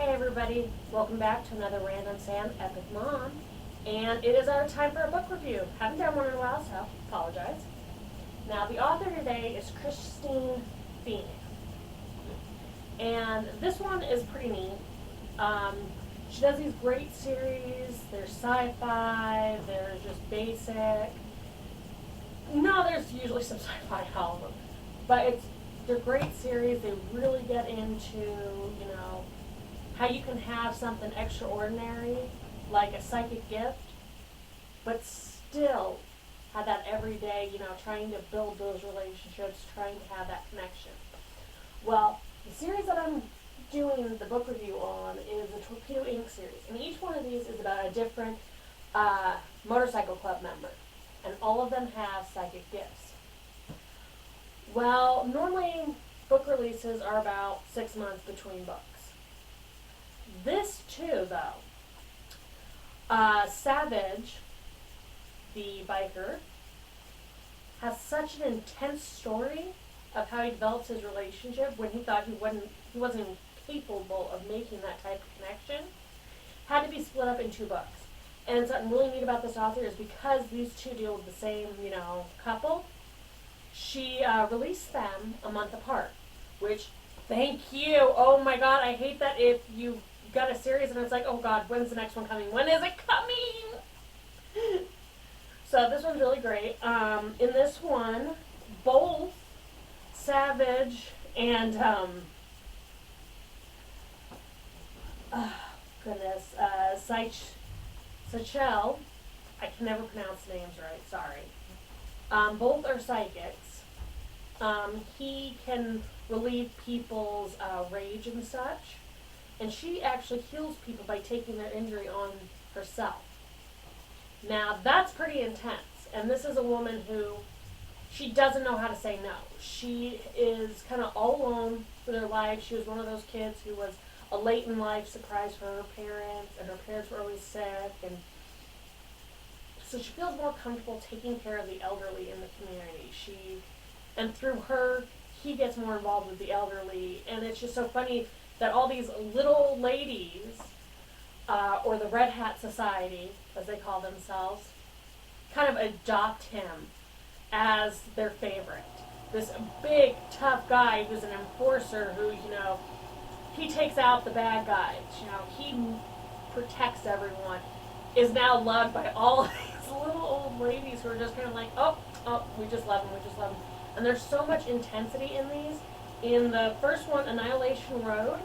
Hey everybody, welcome back to another Random Sam Epic Mom. And it is our time for a book review. Haven't done one in a while, so apologize. Now the author today is Christine Feehan. And this one is pretty neat. She does these great series. There's sci-fi, there's just basic. No, there's usually some sci-fi element. But they're great series. They really get into, how you can have something extraordinary, like a psychic gift, but still have that everyday, trying to build those relationships, trying to have that connection. Well, the series that I'm doing the book review on is the Torpedo Inc. series, and each one of these is about a different motorcycle club member, and all of them have psychic gifts. Well, normally book releases are about 6 months between books. This too, though, Savage, the biker, has such an intense story of how he develops his relationship when he thought he wasn't capable of making that type of connection. Had to be split up in 2 books. And something really neat about this author is because these two deal with the same, couple, she released them a month apart, which, thank you. Oh my God, I hate that if you got a series and it's like, oh God, when's the next one coming? When is it coming? So this one's really great. In this one, both Savage and Seychelle, I can never pronounce names right, sorry. Both are psychics. He can relieve people's rage and such. And she actually heals people by taking their injury on herself. Now, that's pretty intense. And this is a woman who, she doesn't know how to say no. She is kind of all alone with her life. She was one of those kids who was a late in life surprise for her parents, and her parents were always sick. And so she feels more comfortable taking care of the elderly in the community. And through her, he gets more involved with the elderly. And it's just so funny that all these little ladies, or the Red Hat Society, as they call themselves, kind of adopt him as their favorite. This big, tough guy who's an enforcer who, he takes out the bad guys, he protects everyone, is now loved by all these little old ladies who are just kind of like, oh, we just love him. And there's so much intensity in these. In the first one, Annihilation Road,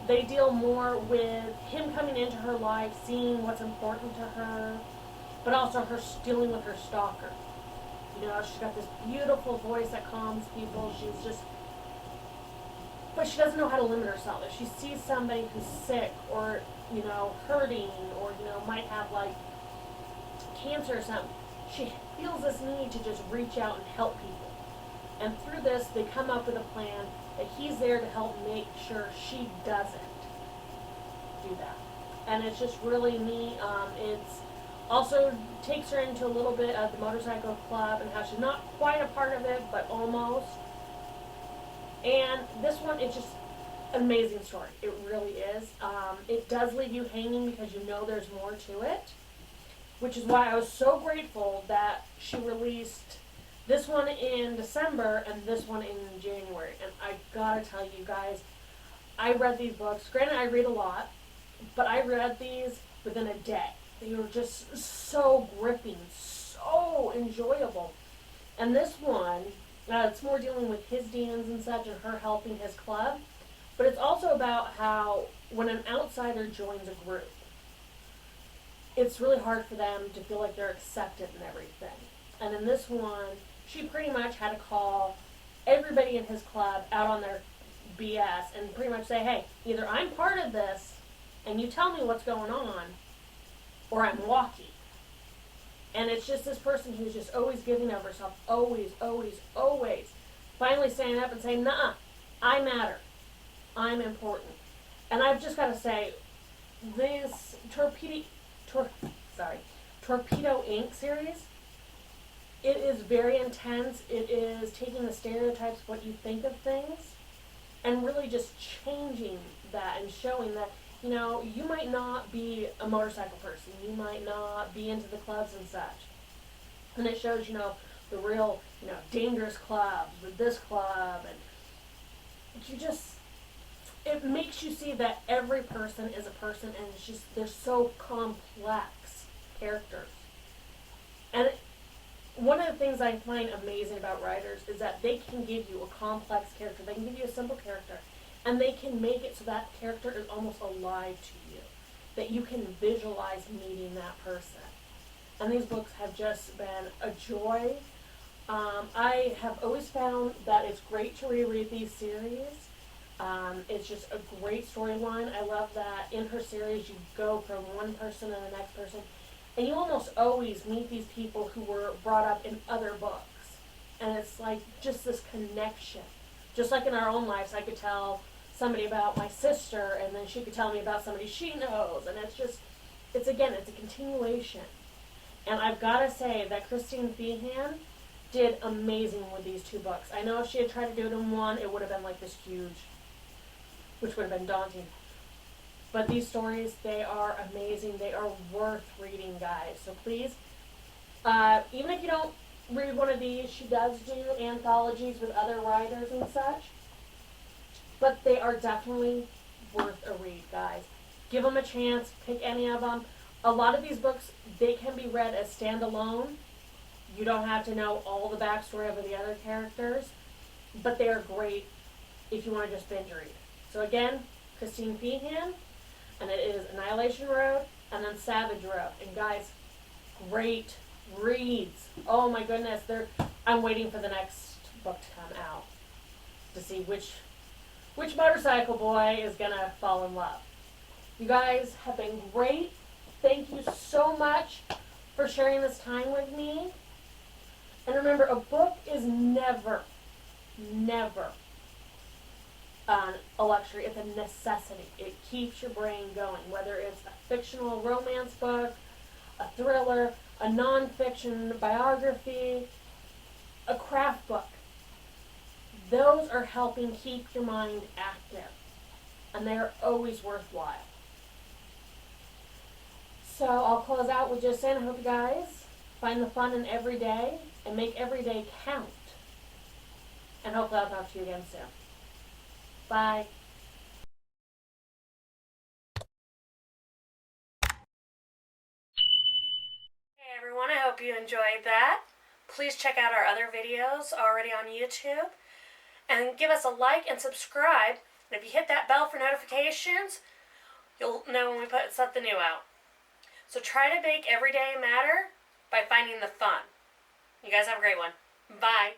they deal more with him coming into her life, seeing what's important to her, but also her dealing with her stalker. She's got this beautiful voice that calms people. But she doesn't know how to limit herself. If she sees somebody who's sick or, hurting or, might have like cancer or something, she feels this need to just reach out and help people. And through this, they come up with a plan that he's there to help make sure she doesn't do that. And it's just really neat. It's also takes her into a little bit of the motorcycle club and how she's not quite a part of it, but almost. And this one, it's just an amazing story. It really is. It does leave you hanging because there's more to it, which is why I was so grateful that she released this one in December and this one in January. And I gotta tell you guys, I read these books. Granted, I read a lot, but I read these within a day. They were just so gripping, so enjoyable. And this one, it's more dealing with his demons and such and her helping his club. But it's also about how when an outsider joins a group, it's really hard for them to feel like they're accepted and everything. And in this one, she pretty much had to call everybody in his club out on their BS and pretty much say, hey, either I'm part of this and you tell me what's going on, or I'm walking. And it's just this person who's just always giving of herself, always, finally standing up and saying, nah, I matter. I'm important. And I've just got to say, this Torpedo Inc. series, it is very intense. It is taking the stereotypes of what you think of things and really just changing that and showing that You know, you might not be a motorcycle person. You might not be into the clubs and such. And it shows, you know, the real, you know, dangerous clubs with this club. And you just, it makes you see that every person is a person, and it's just, they're so complex characters. And one of the things I find amazing about writers is that they can give you a complex character. They can give you a simple character, and they can make it so that character is almost alive to you, that you can visualize meeting that person. And these books have just been a joy. I have always found that it's great to reread these series. It's just a great storyline. I love that in her series you go from one person to the next person, and you almost always meet these people who were brought up in other books. And it's like just this connection. Just like in our own lives, I could tell somebody about my sister, and then she could tell me about somebody she knows. And it's just, it's a continuation. And I've got to say that Christine Feehan did amazing with these two books. I know if she had tried to do it in one, it would have been like this huge, which would have been daunting. But these stories, they are amazing. They are worth reading, guys. So please, even if you don't read one of these, she does do anthologies with other writers and such. But they are definitely worth a read, guys. Give them a chance. Pick any of them. A lot of these books, they can be read as standalone. You don't have to know all the backstory of the other characters. But they are great if you want to just binge read. So again, Christine Feehan, and it is Annihilation Road, and then Savage Road. And guys, great reads. Oh my goodness, I'm waiting for the next book to come out to see which motorcycle boy is gonna fall in love. You guys have been great. Thank you so much for sharing this time with me. And remember, a book is never a luxury. It's a necessity. It keeps your brain going, whether it's a fictional romance book, a thriller, a nonfiction biography, a craft book. Those are helping keep your mind active, and they are always worthwhile. So I'll close out with just saying I hope you guys find the fun in every day and make every day count. And hopefully I'll talk to you again soon. Bye. Hey everyone, I hope you enjoyed that. Please check out our other videos already on YouTube. And give us a like and subscribe. And if you hit that bell for notifications, you'll know when we put something new out. So try to make every day matter by finding the fun. You guys have a great one. Bye.